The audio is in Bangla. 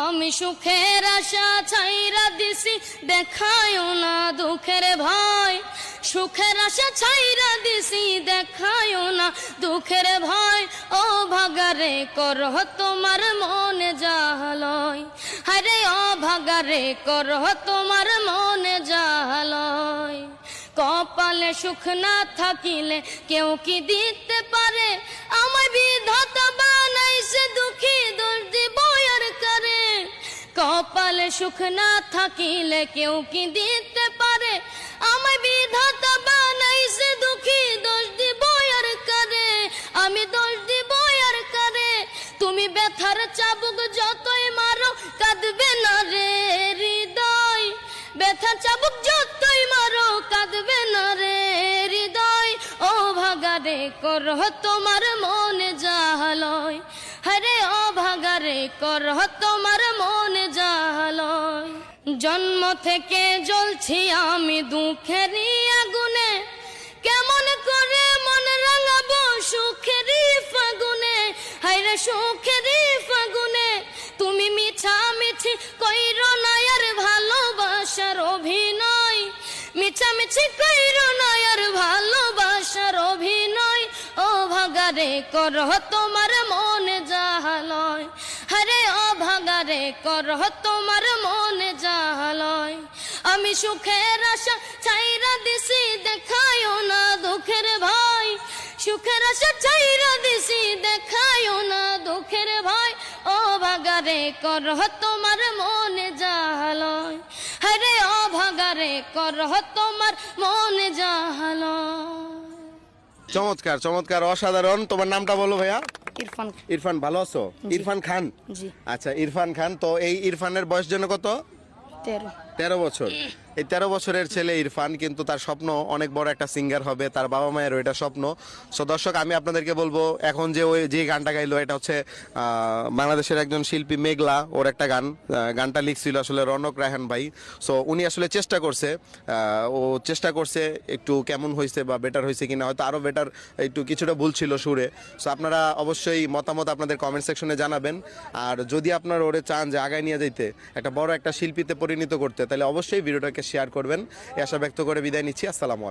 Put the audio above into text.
আমি সুখের আশা ছাইরা দিছি, দেখায়ও না দুঃখের ভয়। সুখের আশা ছাইরা দিছি, দেখায়ও না দুঃখের ভয়। ও ভাগারে করহ তোমার মনে জাহালয়, হায়রে ও ভাগারে করহ তোমার মনে জাহালয়। কপালে সুখ না থাকিলে কেউ কি দিতে পারে, আমায় বিধাতা বানাইছে দুঃখী, দোষ দিব আর কারে। কপালে সুখ না থাকিলে কেউ কি দিতে পারে, আমায় বিধাতা বানাইছে দুঃখী, দোষ দিব আর কারে। আমি দোষ দিব আর কারে। তুমি ব্যথার চাবুক যতই মারো, কাঁদবে না রে হৃদয়। ব্যথার চাবুক যতই মারো, কাঁদবে না রে হৃদয়। ও ভাগারে করহ তোমার মনে জাহালয়, হরে ও ভাগারে করহ তোমার মনে জাহালয়। জন্ম থেকে জ্বলছি আমি দুঃখেরই আগুনে, কেমন করে মন রাঙাবো সুখেরই ফাগুনে, হায়রে সুখেরই ফাগুনে। তুমি মিছামিছি কইরো না আর ভালোবাসার অভিনয়, মিছামিছি কইরো না আর ভালোবাসার অভিনয়। ও ভাগারে করহ তোমার মনে জাহালয়, হরে ও ভাগারে করহ তোমার মনে জাহালয়। আমি সুখের আশা ছাইরা দিছি, দেখায়ও না দুঃখের ভয়। সুখের আশা ছাইরা দিছি, দেখায়ও না দুঃখের ভয়। ও ভাগারে করহ তোমার মনে জাহালয়, হরে ও ভাগারে করহ তোমার মনে জাহালয়। চমৎকার চমৎকার, অসাধারণ। তোমার নামটা বলো ভাইয়া? ইরফান। ইরফান, ভালো আছো? ইরফান খান। জি। আচ্ছা, ইরফান খান। তো এই ইরফানের বয়স যেন কত? 13 বছর। এই 13 বছরের ছেলে ইরফান কিন্তু তার স্বপ্ন অনেক বড় একটা সিঙ্গার হবে, তার বাবা মায়ের ওইটা স্বপ্ন। সো দর্শক, আমি আপনাদেরকে বলবো, এখন যে গানটা গাইলো এটা হচ্ছে বাংলাদেশের একজন শিল্পী মেঘলা, ওর একটা গান। গানটা লিখছিল আসলে রনক রায়হান ভাই। সো উনি আসলে চেষ্টা করছে একটু কেমন হয়েছে বা বেটার হয়েছে কিনা, হয়তো আরো বেটার, একটু কিছুটা ভুল ছিল সুরে। সো আপনারা অবশ্যই মতামত আপনাদের কমেন্ট সেকশনে জানাবেন। আর যদি আপনারা ওরে চান যে আগায় নিয়ে যাইতে, একটা বড় একটা শিল্পীতে পরিণত করতে, তাহলে অবশ্যই ভিডিওটাকে শেয়ার করবেন। এই আশা ব্যক্ত করে বিদায় নিচ্ছি। আসসালামু আলাইকুম।